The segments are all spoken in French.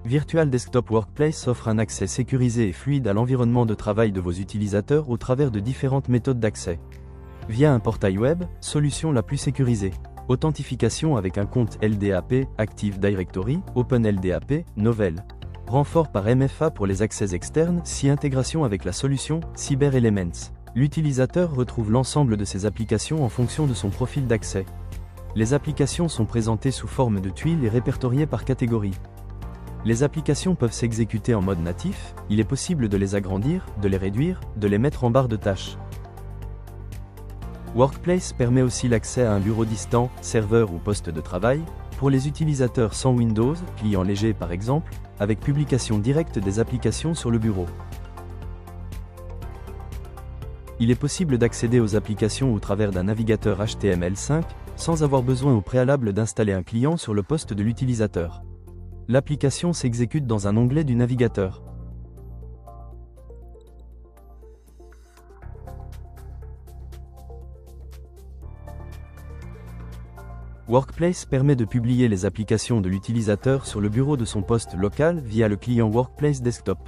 Virtual Desktop Workplace offre un accès sécurisé et fluide à l'environnement de travail de vos utilisateurs au travers de différentes méthodes d'accès. Via un portail web, solution la plus sécurisée. Authentification avec un compte LDAP, Active Directory, OpenLDAP, Novell. Renfort par MFA pour les accès externes, intégration avec la solution CyberElements. L'utilisateur retrouve l'ensemble de ses applications en fonction de son profil d'accès. Les applications sont présentées sous forme de tuiles et répertoriées par catégorie. Les applications peuvent s'exécuter en mode natif, il est possible de les agrandir, de les réduire, de les mettre en barre de tâches. Workplace permet aussi l'accès à un bureau distant, serveur ou poste de travail, pour les utilisateurs sans Windows, client léger par exemple, avec publication directe des applications sur le bureau. Il est possible d'accéder aux applications au travers d'un navigateur HTML5, sans avoir besoin au préalable d'installer un client sur le poste de l'utilisateur. L'application s'exécute dans un onglet du navigateur. Workplace permet de publier les applications de l'utilisateur sur le bureau de son poste local via le client Workplace Desktop.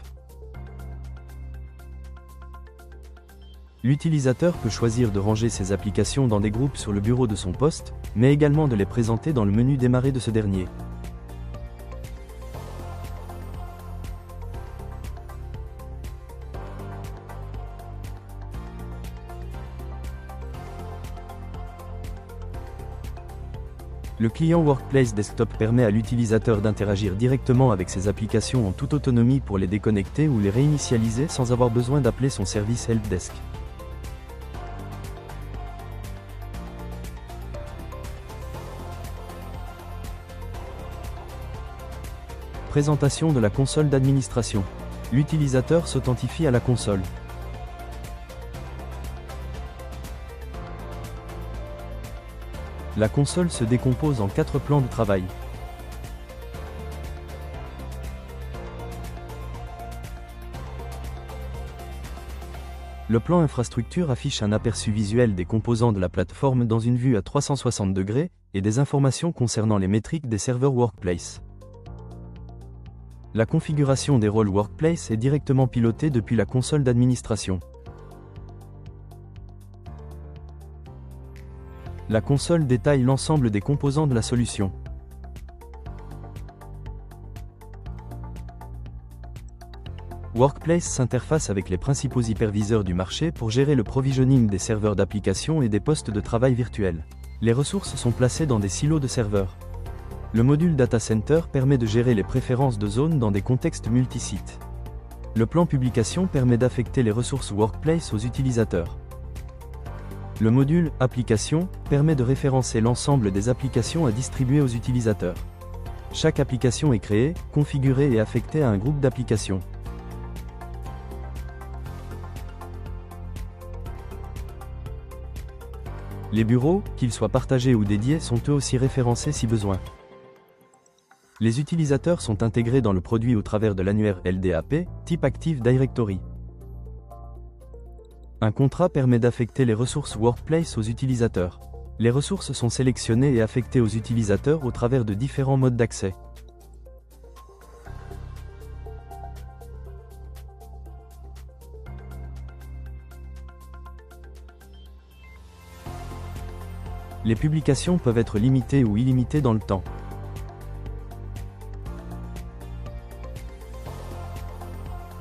L'utilisateur peut choisir de ranger ses applications dans des groupes sur le bureau de son poste, mais également de les présenter dans le menu Démarrer de ce dernier. Le client Workplace Desktop permet à l'utilisateur d'interagir directement avec ses applications en toute autonomie pour les déconnecter ou les réinitialiser sans avoir besoin d'appeler son service helpdesk. Présentation de la console d'administration. L'utilisateur s'authentifie à la console. La console se décompose en 4 plans de travail. Le plan infrastructure affiche un aperçu visuel des composants de la plateforme dans une vue à 360 degrés et des informations concernant les métriques des serveurs Workplace. La configuration des rôles Workplace est directement pilotée depuis la console d'administration. La console détaille l'ensemble des composants de la solution. Workplace s'interface avec les principaux hyperviseurs du marché pour gérer le provisioning des serveurs d'applications et des postes de travail virtuels. Les ressources sont placées dans des silos de serveurs. Le module Data Center permet de gérer les préférences de zone dans des contextes multisites. Le plan publication permet d'affecter les ressources Workplace aux utilisateurs. Le module Application permet de référencer l'ensemble des applications à distribuer aux utilisateurs. Chaque application est créée, configurée et affectée à un groupe d'applications. Les bureaux, qu'ils soient partagés ou dédiés, sont eux aussi référencés si besoin. Les utilisateurs sont intégrés dans le produit au travers de l'annuaire LDAP, type Active Directory. Un contrat permet d'affecter les ressources Workplace aux utilisateurs. Les ressources sont sélectionnées et affectées aux utilisateurs au travers de différents modes d'accès. Les publications peuvent être limitées ou illimitées dans le temps.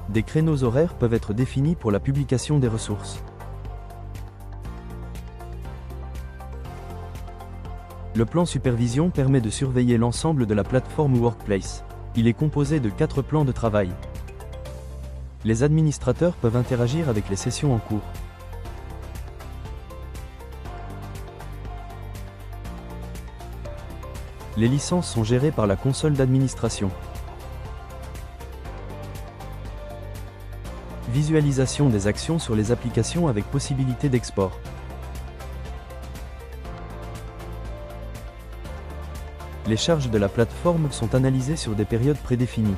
Des créneaux horaires peuvent être définis pour la publication des ressources. Le plan supervision permet de surveiller l'ensemble de la plateforme Workplace. Il est composé de 4 plans de travail. Les administrateurs peuvent interagir avec les sessions en cours. Les licences sont gérées par la console d'administration. Visualisation des actions sur les applications avec possibilité d'export. Les charges de la plateforme sont analysées sur des périodes prédéfinies.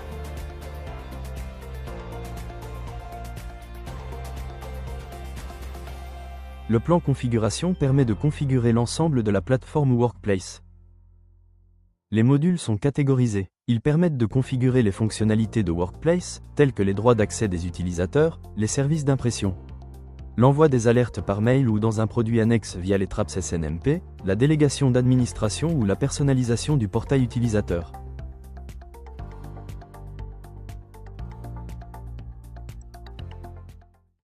Le plan configuration permet de configurer l'ensemble de la plateforme Workplace. Les modules sont catégorisés. Ils permettent de configurer les fonctionnalités de Workplace, telles que les droits d'accès des utilisateurs, les services d'impression, l'envoi des alertes par mail ou dans un produit annexe via les traps SNMP, la délégation d'administration ou la personnalisation du portail utilisateur.